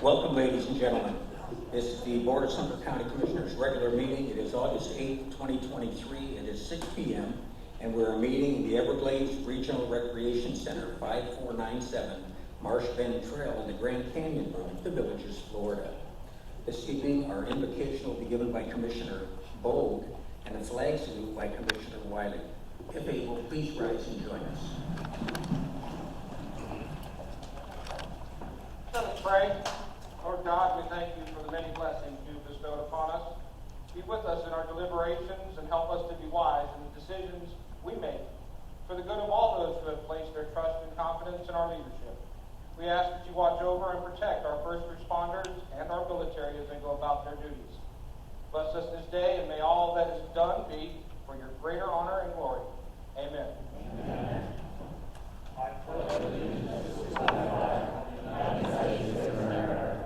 Welcome, ladies and gentlemen. This is the Board of Sumter County Commissioners' regular meeting. It is August 8th, 2023. It is 6 p.m. and we're meeting in the Everglades Regional Recreation Center, 5497 Marsh Bend Trail in the Grand Canyon Room, the Villages, Florida. This evening, our invocation will be given by Commissioner Bogue and a flag salute by Commissioner Wiley. If able, please rise and join us. Let us pray. Lord God, we thank you for the many blessings you've bestowed upon us. Be with us in our deliberations and help us to be wise in the decisions we make for the good of all those who have placed their trust and confidence in our leadership. We ask that you watch over and protect our first responders and our military as they go about their duties. Bless us this day, and may all that is done be for your greater honor and glory. Amen. Amen. I pledge allegiance to the flag of the United States of America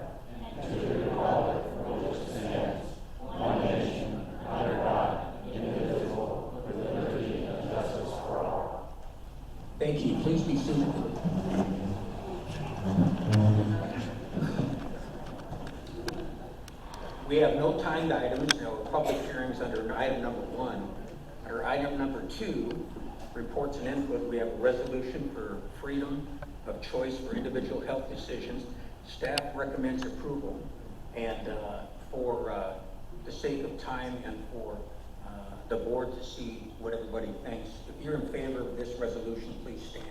and to the republic for which it stands, one nation, under God, indivisible, with liberty and justice for all. Thank you. Please be seated. We have no timed items, no public hearings under item number 1. Under item number 2, reports and input, we have a resolution for freedom of choice for individual health decisions. Staff recommends approval, and for the sake of time and for the board to see what everybody thinks, if you're in favor of this resolution, please stand.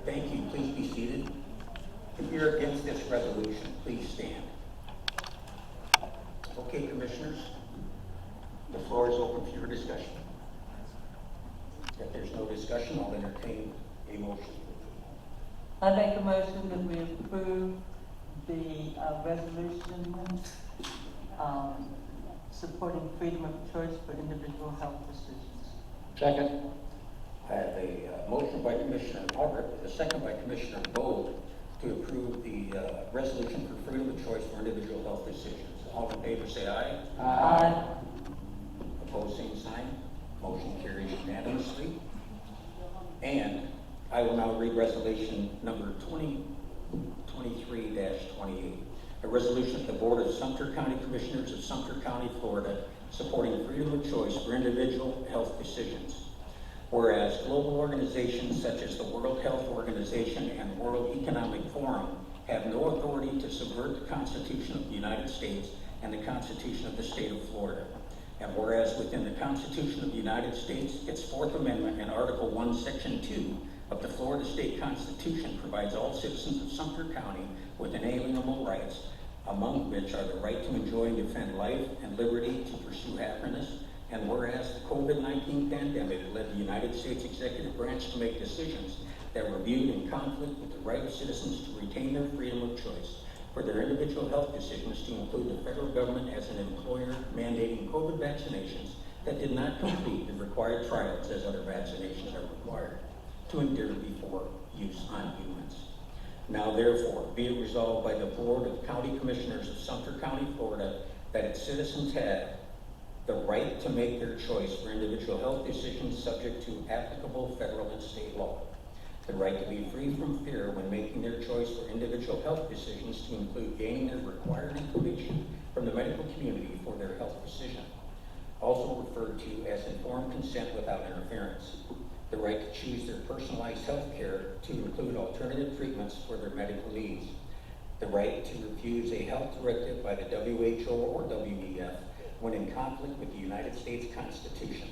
Thank you. Please be seated. If you're against this resolution, please stand. Okay, commissioners, the floor is open for your discussion. If there's no discussion, I'll entertain a motion. I make a motion that we approve the resolution supporting freedom of choice for individual health decisions. Second. I have a motion by Commissioner Albert, a second by Commissioner Bogue to approve the resolution for freedom of choice for individual health decisions. All in favor say aye. Aye. Opposed, same sign. Motion carries unanimously. And I will now read resolution number 2023-28. A resolution of the Board of Sumter County Commissioners of Sumter County, Florida, supporting freedom of choice for individual health decisions. Whereas global organizations such as the World Health Organization and World Economic Forum have no authority to subvert the Constitution of the United States and the Constitution of the State of Florida. And whereas within the Constitution of the United States, its Fourth Amendment and Article 1, Section 2 of the Florida State Constitution provides all citizens of Sumter County with inalienable rights, among which are the right to enjoy and defend life and liberty to pursue happiness. And whereas the COVID-19 pandemic led the United States executive branch to make decisions that were viewed in conflict with the right of citizens to retain their freedom of choice for their individual health decisions, to include the federal government as an employer mandating COVID vaccinations that did not complete the required trials as other vaccinations are required to endure before use on humans. Now therefore, be it resolved by the Board of County Commissioners of Sumter County, Florida, that its citizens have the right to make their choice for individual health decisions subject to applicable federal and state law. The right to be free from fear when making their choice for individual health decisions, to include gaining their required information from the medical community for their health decision, also referred to as informed consent without interference. The right to choose their personalized health care, to include alternative treatments for their medical needs. The right to refuse a health directive by the WHO or WEF when in conflict with the United States Constitution.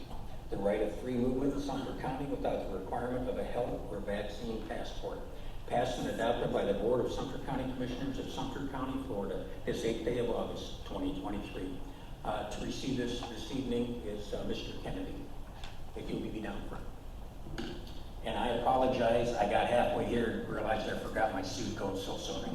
The right of free movement in Sumter County without the requirement of a health or vaccine passport. Passed and adopted by the Board of Sumter County Commissioners of Sumter County, Florida, this 8th day of August, 2023. To receive this evening is Mr. Kennedy. If you'll be down front. And I apologize, I got halfway here and realized I forgot my suit coat, so sorry.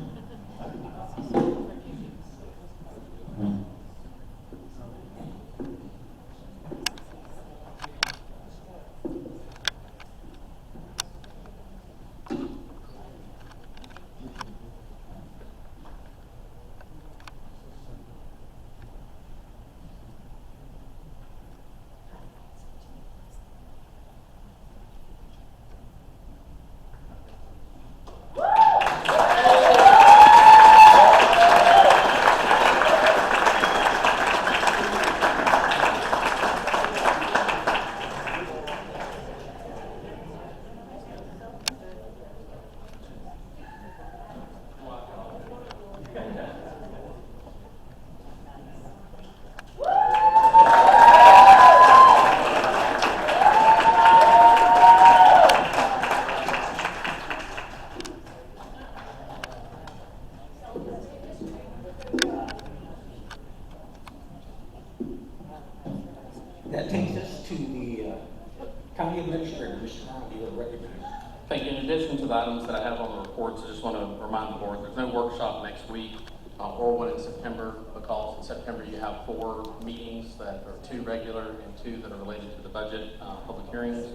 Thank you. In addition to the items that I have on the reports, I just want to remind the board, there's no workshop next week or one in September, because in September you have 4 meetings that are 2 regular and 2 that are related to the budget public hearings.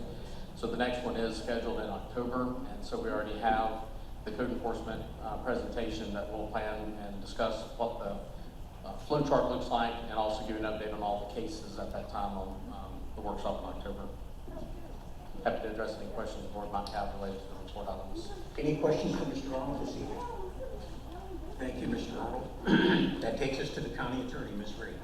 So the next one is scheduled in October, and so we already have the code enforcement presentation that we'll plan and discuss what the flow chart looks like, and also give an update on all the cases at that time on the workshop in October. Happy to address any questions the board might have related to the report items. Any questions for Mr. Arnold this evening? Thank you, Mr. Arnold. That takes us to the county attorney, Ms. Ray.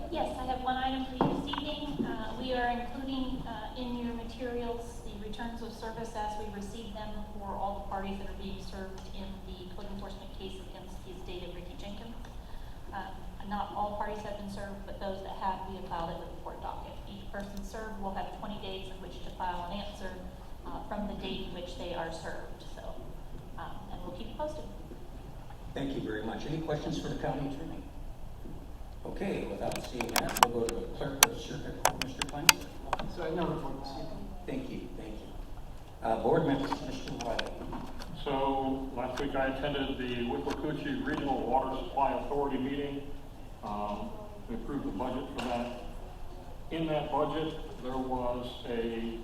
Yes, I have one item for you this evening. We are including in your materials the returns of service as we receive them for all the parties that are being served in the code enforcement case against the estate of Ricky Jenkins. Not all parties have been served, but those that have, we have filed it with the court docket. Each person served will have 20 days in which to file an answer from the date in which they are served. So, and we'll keep you posted. Thank you very much. Any questions for the county attorney? Okay, without seeing that, we'll go to the clerk of circuit court, Mr. Clancy. So I know report this evening. Thank you, thank you. Board members, Mr. Wiley. So last week I attended the Withlacoochee Regional Water Supply Authority meeting. We approved the budget for that. In that budget, there was a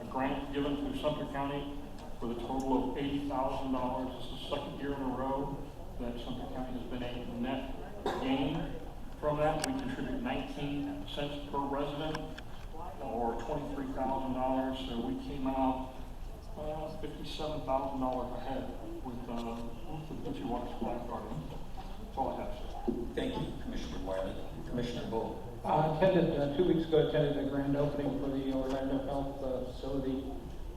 grant given to Sumter County for the total of $80,000. This is the second year in a row that Sumter County has been a net gain. From that, we contribute 19 cents per resident, or $23,000. So we came out $57,000 ahead with the Withlacoochee Water Supply Authority. That's all I have, sir. Thank you, Commissioner Wiley. Commissioner Bull. I attended, 2 weeks ago, attended the grand opening for the Orlando Health Facility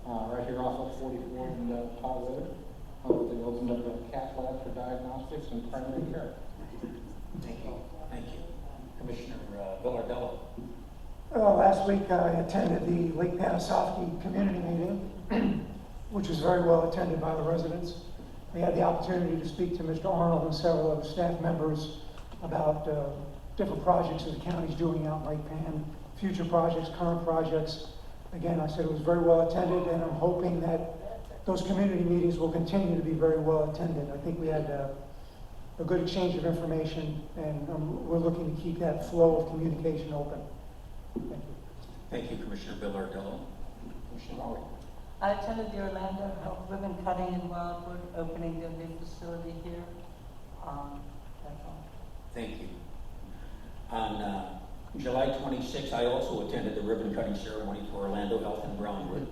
right here off of 44 and Tall Road. They opened up a cath lab for diagnostics and primary care. Thank you. Thank you. Commissioner Villardello. Last week I attended the Lake Panasoffkee community meeting, which was very well attended by the residents. We had the opportunity to speak to Mr. Arnold and several other staff members about different projects that the county's doing out in Lake Pan, future projects, current projects. Again, I said it was very well attended, and I'm hoping that those community meetings will continue to be very well attended. I think we had a good exchange of information, and we're looking to keep that flow of communication open. Thank you. Thank you, Commissioner Villardello. Commissioner Molly. I attended the Orlando Health Ribbon Cutting in Wildwood, opening their new facility here. That's all. Thank you. On July 26th, I also attended the ribbon cutting ceremony for Orlando Health in Brownwood.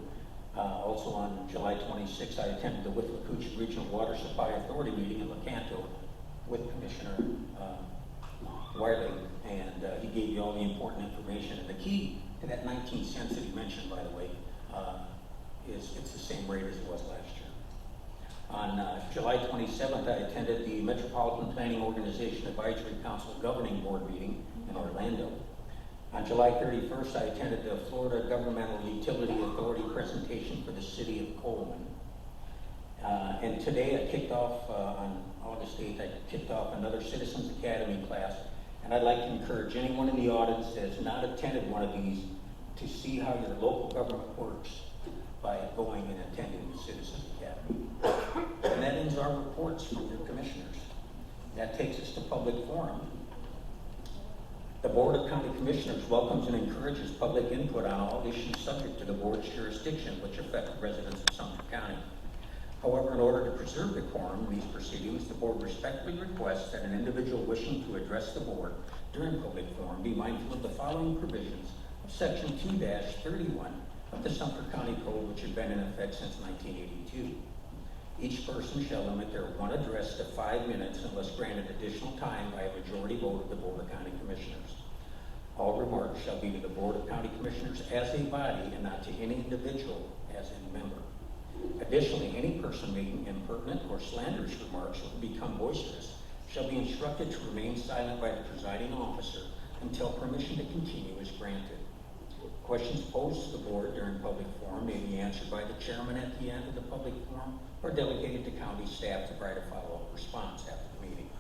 Also on July 26th, I attended the Withlacoochee Regional Water Supply Authority meeting in Lecanto with Commissioner Wiley, and he gave you all the important information. And the key to that 19 cents that he mentioned, by the way, is it's the same rate as it was last year. On July 27th, I attended the Metropolitan Planning Organization Advisory Council Governing Board meeting in Orlando. On July 31st, I attended the Florida Governmental Utility Authority presentation for the city of Coleman. And today I kicked off, on August 8th, I kicked off another Citizens Academy class. And I'd like to encourage anyone in the audience that has not attended one of these to see how your local government works by going and attending the Citizens Academy. And that ends our reports from your commissioners. That takes us to public forum. The Board of County Commissioners welcomes and encourages public input on all issues subject to the board's jurisdiction which affect the residents of Sumter County. However, in order to preserve the quorum in these proceedings, the board respectfully requests that an individual wishing to address the board during public forum be mindful of the following provisions of Section 2-31 of the Sumter County Code, which have been in effect since 1982. Each person shall limit their one address to 5 minutes unless granted additional time by a majority vote of the Board of County Commissioners. All remarks shall be to the Board of County Commissioners as a body and not to any individual as a member. Additionally, any person making impertinent or slanderous remarks or become boisterous shall be instructed to remain silent by the presiding officer until permission to continue is granted. Questions posed to the board during public forum may be answered by the chairman at the end of the public forum or delegated to county staff to provide a follow-up response after the meeting.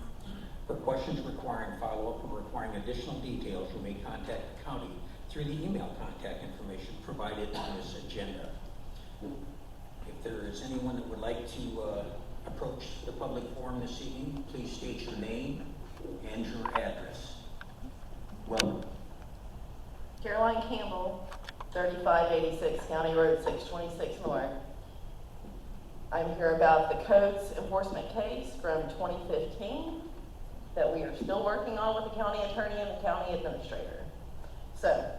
For questions requiring follow-up or requiring additional details, you may contact the county through the email contact information provided on this agenda. If is anyone that would like to approach the public forum this evening, please state your name and your address. Welcome. Caroline Campbell, 3586 County Road 626 North. I'm here about the codes enforcement case from 2015 that we are still working on with the county attorney and the county administrator. So,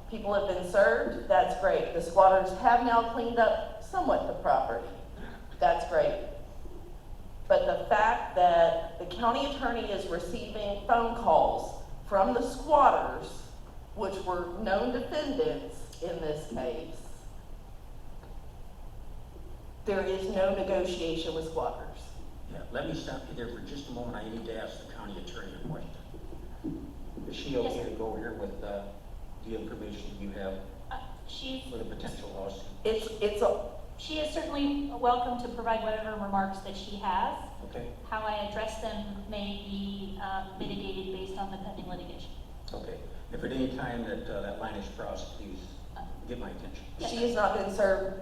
people have been served, that's great. The squatters have now cleaned up somewhat the property, that's great. But the fact that the county attorney is receiving phone calls from the squatters, which were known defendants in this case, there is no negotiation with squatters. Yeah, let me stop you there for just a moment. I need to ask the county attorney a question. Is she okay to go here with the information you have She's, for the potential lawsuit? she is certainly welcome to provide whatever remarks that she has. Okay, How I address them may be mitigated based on the pending litigation. okay. If at any time that line is crossed, please get my attention. Yes, She sir. has not been served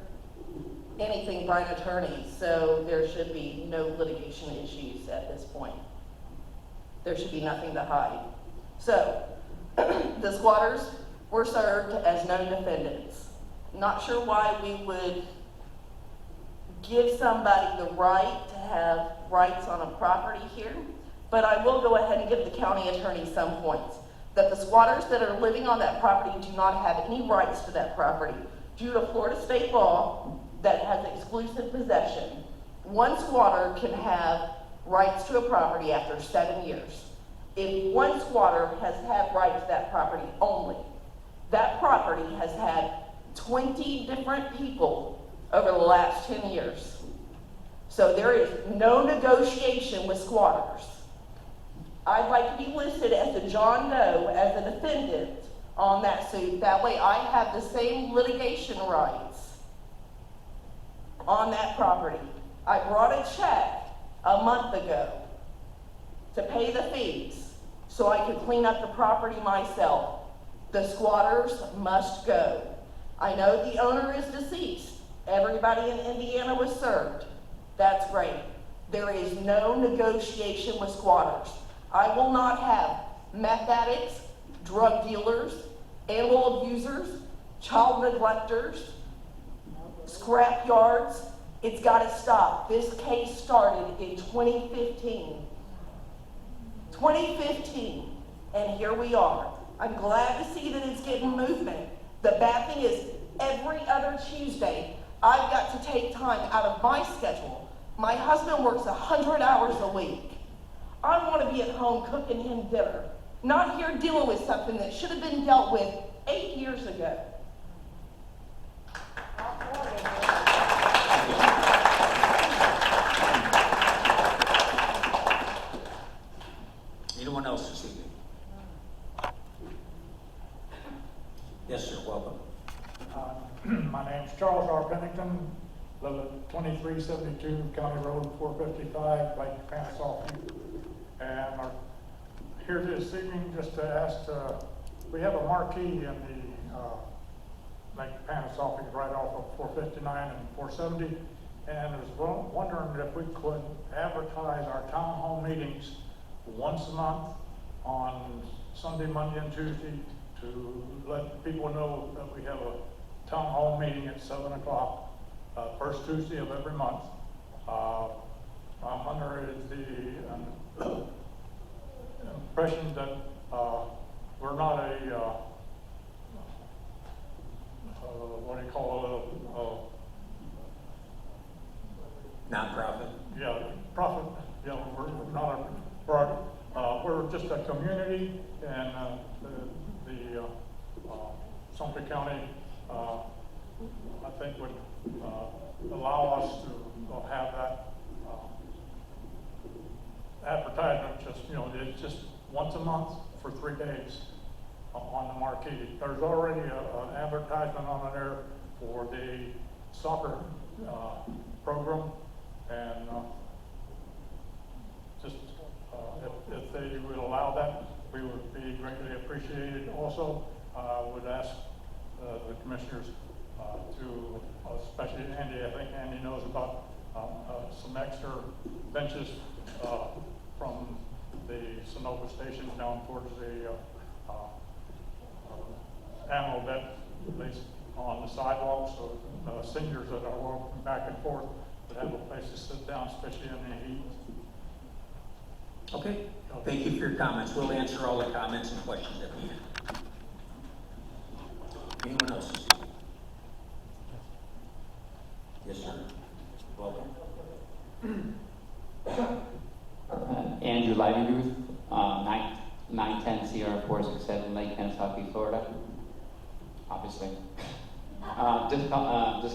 anything by an attorney, so there should be no litigation issues at this point. There should be nothing to hide. So, the squatters were served as known defendants. Not sure why we would give somebody the right to have rights on a property here, but I will go ahead and give the county attorney some points. That the squatters that are living on that property do not have any rights to that property. Due to Florida state law that has exclusive possession, one squatter can have rights to a property after 7 years. If one squatter has had rights to that property only, that property has had 20 different people over the last 10 years. So there is no negotiation with squatters. I'd like to be listed as a John Doe, as a defendant on that suit. That way I have the same litigation rights on that property. I brought a check a month ago to pay the fees so I could clean up the property myself. The squatters must go. I know the owner is deceased. Everybody in Indiana was served. That's great. There is no negotiation with squatters. I will not have meth addicts, drug dealers, animal abusers, child neglectors, scrap yards. It's got to stop. This case started in 2015. 2015, and here we are. I'm glad to see that it's getting movement. The bad thing is, every other Tuesday, I've got to take time out of my schedule. My husband works 100 hours a week. I want to be at home cooking him dinner, not here dealing with something that should have been dealt with 8 years ago. Anyone else this evening? Yes, sir, welcome. My name's Charles R. Pennington, live at 2372 County Road 455, Lake Panasoffkee. And I'm here this evening just to ask, we have a marquee in the Lake Panasoffkee right off of 459 and 470. And I was wondering if we could advertise our town hall meetings once a month on Sunday, Monday, and Tuesday to let people know that we have a town hall meeting at 7 o'clock, first Tuesday of every month. I'm under the impression that we're not a, what do you call it, Nonprofit? yeah, profit, yeah, we're not we're just a community, and the Sumter County, I think would allow us to have that advertisement, it's just once a month for 3 days on the marquee. There's already an advertisement on there for the soccer program, and if they would allow that, we would be greatly appreciated. Also, would ask the commissioners to, especially Andy, I think Andy knows about some extra benches from the Sonoma station down towards the animal vet place on the sidewalk, so seniors that are walking back and forth would have a place to sit down, especially in the heat. Okay, thank you for your comments. We'll answer all the comments and questions that we have. Anyone else? Yes, sir. Welcome. Andrew Leidenruth, 910 Sierra 467, Lake Panasoffkee, Florida. Obviously. Just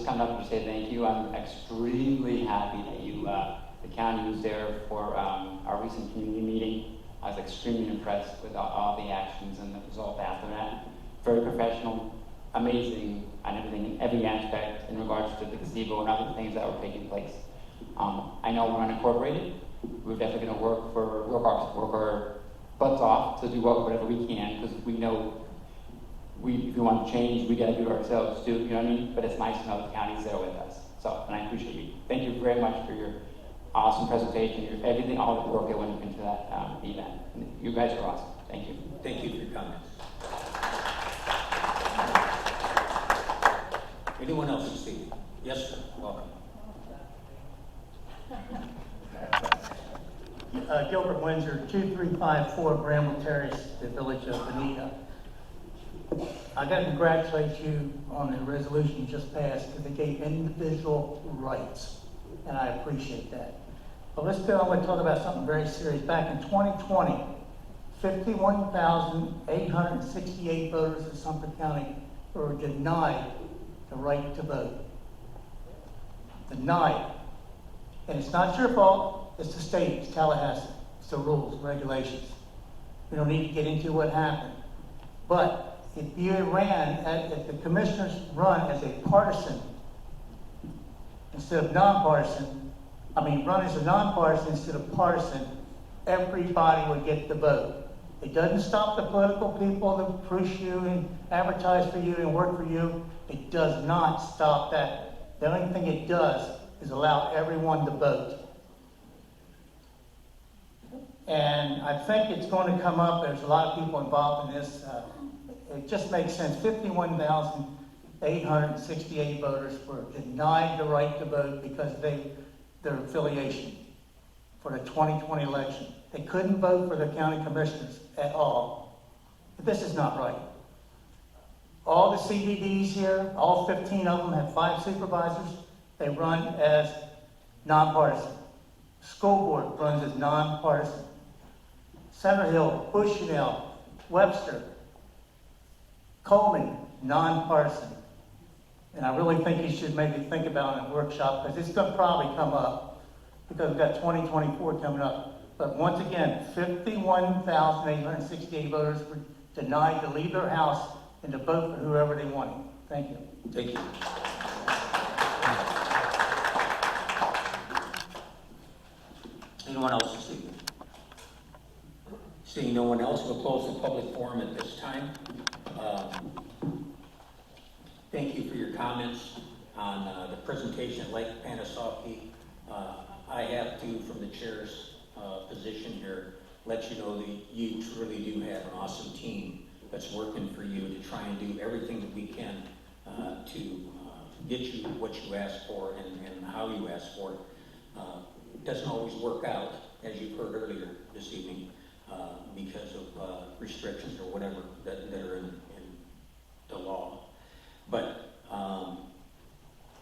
come up to say thank you. I'm extremely happy that you, the county was there for our recent community meeting. I was extremely impressed with all the actions and the result after that. Very professional, amazing on everything, every aspect in regards to the gazebo and other things that were taking place. I know we're unincorporated. We're definitely going to work our butts off to do whatever we can, because we know if we want to change, we got to do it ourselves too. You know what I mean? But it's nice to know the county's there with us. So, and I appreciate you. Thank you very much for your awesome presentation, everything, all the work that went into that event. You guys are awesome. Thank you. Thank you for your comments. Anyone else this evening? Yes, sir. Welcome. Gilbert Windsor, 2354 Bramble Terrace, the village of Bonita. I got to congratulate you on the resolution you just passed, because it gave individual rights, and I appreciate that. But let's go, I want to talk about something very serious. Back in 2020, 51,868 voters in Sumter County were denied the right to vote. Denied. And it's not your fault, it's the state, it's Tallahassee. It's the rules, regulations. We don't need to get into what happened. But if you if the commissioners run as a partisan instead of nonpartisan, run as a nonpartisan instead of partisan, everybody would get the vote. It doesn't stop the political people that push you and advertise for you and work for you. It does not stop that. The only thing it does is allow everyone to vote. And I think it's going to come up. There's a lot of people involved in this. It just makes sense. 51,868 voters were denied the right to vote because of their affiliation for the 2020 election. They couldn't vote for the county commissioners at all. But this is not right. All the CBDs here, all 15 of them have 5 supervisors. They run as nonpartisan. School board runs as nonpartisan. Center Hill, Bushnell, Webster, Coleman, nonpartisan. And I really think you should maybe think about it in a workshop, because it's going to probably come up, because we've got 2024 coming up. But once again, 51,868 voters were denied to leave their house and to vote for whoever they wanted. Thank you. Thank you. Anyone else this evening? Seeing no one else, we'll close the public forum at this time. Thank you for your comments on the presentation at Lake Panasoffkee. I have to, from the chair's position here, let you know that you truly do have an awesome team that's working for you to try and do everything that we can to get you what you ask for and how you ask for it. It doesn't always work out, as you've heard earlier this evening, because of restrictions or whatever that are in the law. But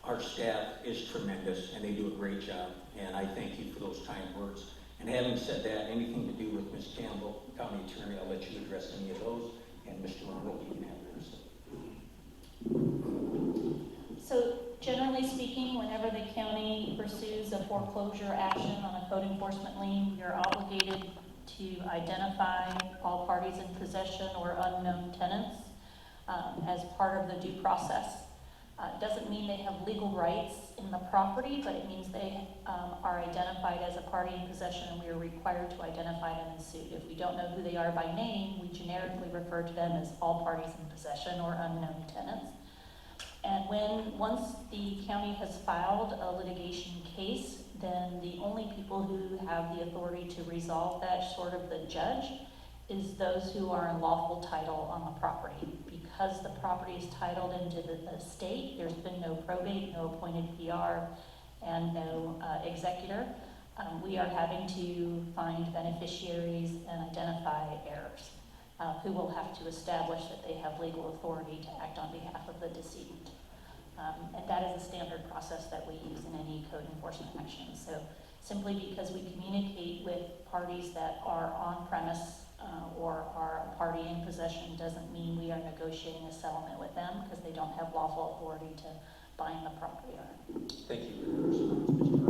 our staff is tremendous, and they do a great job, and I thank you for those kind words. And having said that, anything to do with Ms. Campbell, County Attorney, I'll let you address any of those, and Mr. Monroe, you can have yours. So generally speaking, whenever the county pursues a foreclosure action on a code enforcement lien, we are obligated to identify all parties in possession or unknown tenants as part of the due process. It doesn't mean they have legal rights in the property, but it means they are identified as a party in possession, and we are required to identify them in suit. If we don't know who they are by name, we generically refer to them as all parties in possession or unknown tenants. And once the county has filed a litigation case, then the only people who have the authority to resolve that, short of the judge, is those who are in lawful title on the property. Because the property is titled into the estate, there's been no probate, no appointed PR, and no executor. We are having to find beneficiaries and identify heirs, who will have to establish that they have legal authority to act on behalf of the decedent. And that is a standard process that we use in any code enforcement action. So simply because we communicate with parties that are on premise or are a party in possession doesn't mean we are negotiating a settlement with them, because they don't have lawful authority to bind the property owner. Thank you for your response, Mr.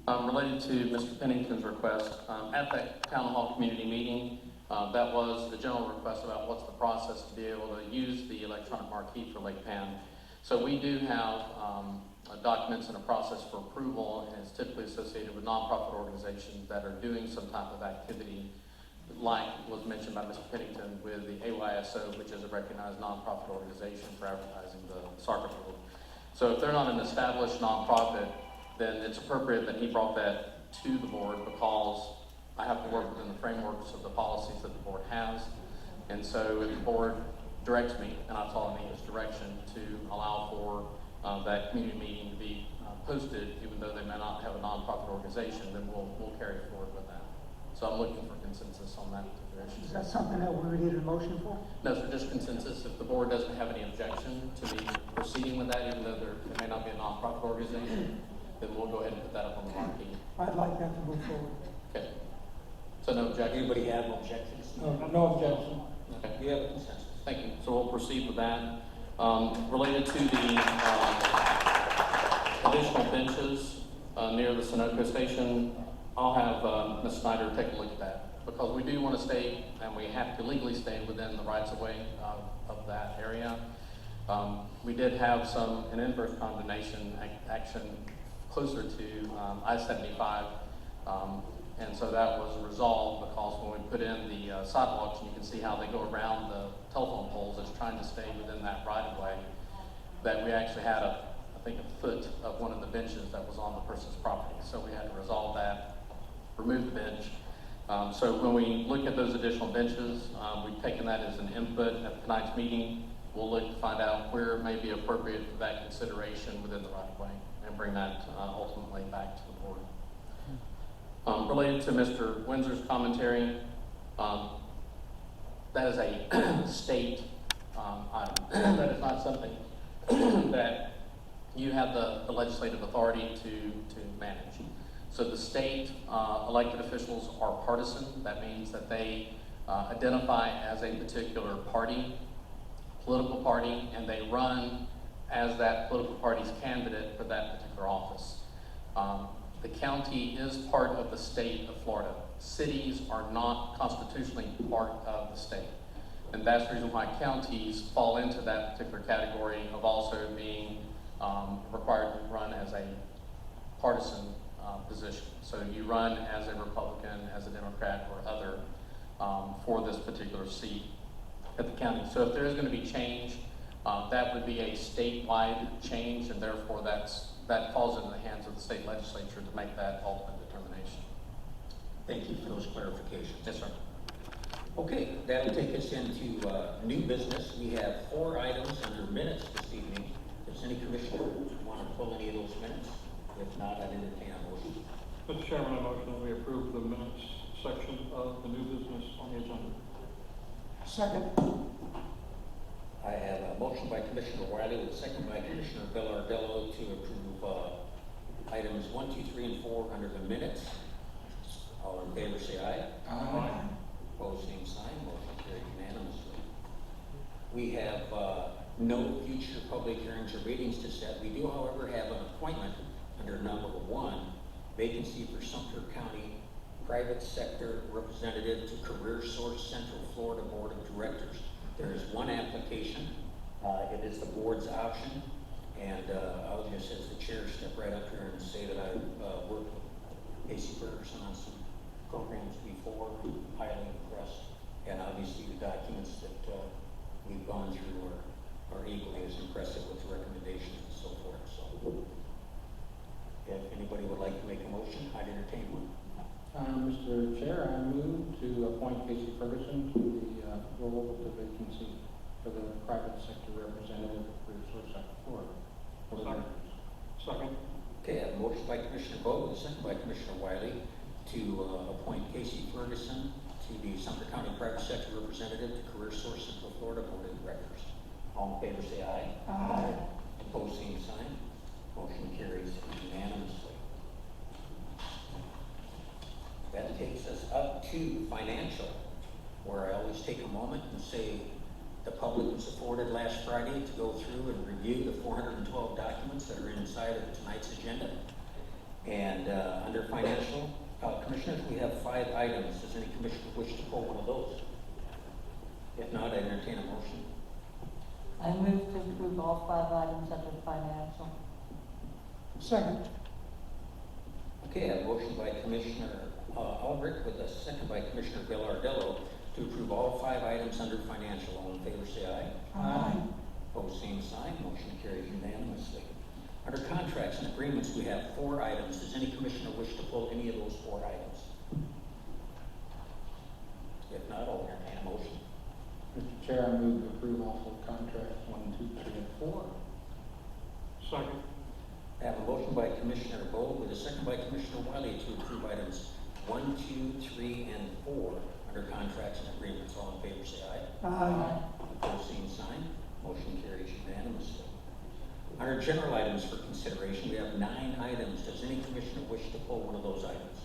Arnold. Related to Mr. Pennington's request, at that town hall community meeting, that was the general request about what's the process to be able to use the electronic marquee for Lake Pan. So we do have documents and a process for approval, and it's typically associated with nonprofit organizations that are doing some type of activity, like was mentioned by Mr. Pennington with the AYSO, which is a recognized nonprofit organization for advertising the soccer field. So if they're not an established nonprofit, then it's appropriate that he brought that to the board, because I have to work within the frameworks of the policies that the board has. And so if the board directs me, and I follow his direction, to allow for that community meeting to be posted, even though they may not have a nonprofit organization, then we'll carry forward with that. So I'm looking for consensus on that particular issue. Is that something that we would need a motion for? No, sir, just consensus. If the board doesn't have any objection to me proceeding with that, even though there may not be a nonprofit organization, then we'll go ahead and put that up on the marquee. I'd like that to move forward. Okay. So no objection? Anybody have objections? No objection. Okay. You have consensus. Thank you. So we'll proceed with that. Related to the additional benches near the Sunoco station, I'll have Ms. Snyder take a look at that, because we do want to stay, and we have to legally stay within the rights of way of that area. We did have an inverse condemnation action closer to I-75, and so that was resolved because when we put in the sidewalks, and you can see how they go around the telephone poles, it's trying to stay within that right of way, that we actually had I think a foot of one of the benches that was on the person's property. So we had to resolve that, remove the bench. So when we look at those additional benches, we've taken that as an input at tonight's meeting. We'll look to find out where it may be appropriate for that consideration within the right of way, and bring that ultimately back to the board. Related to Mr. Windsor's commentary, that is a state item. That is not something that you have the legislative authority to manage. So the state elected officials are partisan. That means that they identify as a particular party, political party, and they run as that political party's candidate for that particular office. The county is part of the state of Florida. Cities are not constitutionally part of the state. And that's the reason why counties fall into that particular category of also being required to run as a partisan position. So you run as a Republican, as a Democrat, or other for this particular seat at the county. So if there is going to be change, that would be a statewide change, and therefore that falls into the hands of the state legislature to make that ultimate determination. Thank you for those clarifications. Yes, sir. Okay, that'll take us into new business. We have 4 items under minutes this evening. Does any commissioner want to pull any of those minutes? If not, I'd entertain a motion. Mr. Chairman, I motion that we approve the minutes section of the new business on the agenda. Second. I have a motion by Commissioner Wiley with a second by Commissioner Villardello to approve items 1, 2, 3, and 4 under the minutes. All in favor say aye. Aye. Opposed, same sign. Motion carried unanimously. We have no future public hearings or meetings to set. We do, however, have an appointment under number 1, vacancy for Sumter County Private Sector Representative to Career Source Central Florida Board of Directors. There is 1 application. It is the board's option, and I'll just, as the chair, step right up here and say that I've worked with Casey Ferguson on some programs before. I'm highly impressed, and obviously the documents that we've gone through are equally as impressive with recommendations and so forth, so. If anybody would like to make a motion, I'd entertain one. Mr. Chair, I move to appoint Casey Ferguson to the role of the vacancy for the private sector representative for Sumter, Florida. Second. Okay, I have a motion by Commissioner Bowe, a second by Commissioner Wiley to appoint Casey Ferguson to the Sumter County Private Sector Representative to Career Source Central Florida Board of Directors. All in favor, say aye. Aye. Opposed, same sign. Motion carries unanimously. That takes us up to financial, where I always take a moment and say the public was afforded last Friday to go through and review the 412 documents that are inside of tonight's agenda. And under financial, commissioners, we have 5 items. Does any commissioner wish to pull one of those? If not, I entertain a motion. I move to approve all 5 items under financial. Second. Okay, I have a motion by Commissioner Albrecht with a second by Commissioner Villardello to approve all 5 items under financial. All in favor, say aye. Aye. Opposed, same sign. Motion carries unanimously. Under contracts and agreements, we have 4 items. Does any commissioner wish to pull any of those 4 items? If not, I'll entertain a motion. Mr. Chair, I move to approve all 4 contracts 1, 2, 3, and 4. Second. I have a motion by Commissioner Bowe with a second by Commissioner Wiley to approve items 1, 2, 3, and 4 under contracts and agreements. All in favor, say aye. Aye. Opposed, same sign. Motion carries unanimously. Under general items for consideration, we have 9 items. Does any commissioner wish to pull one of those items?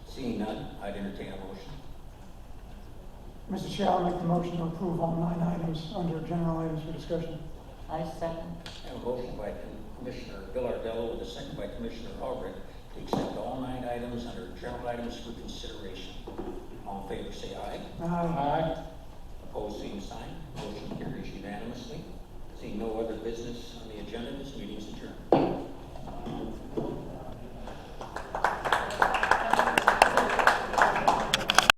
Seeing none, I'd entertain a motion. Mr. Chair, I'll make the motion to approve all 9 items under general items for discussion. I second. I have a motion by Commissioner Villardello with a second by Commissioner Albrecht to accept all 9 items under general items for consideration. All in favor, say aye. Aye. Opposed, same sign. Motion carries unanimously. Seeing no other business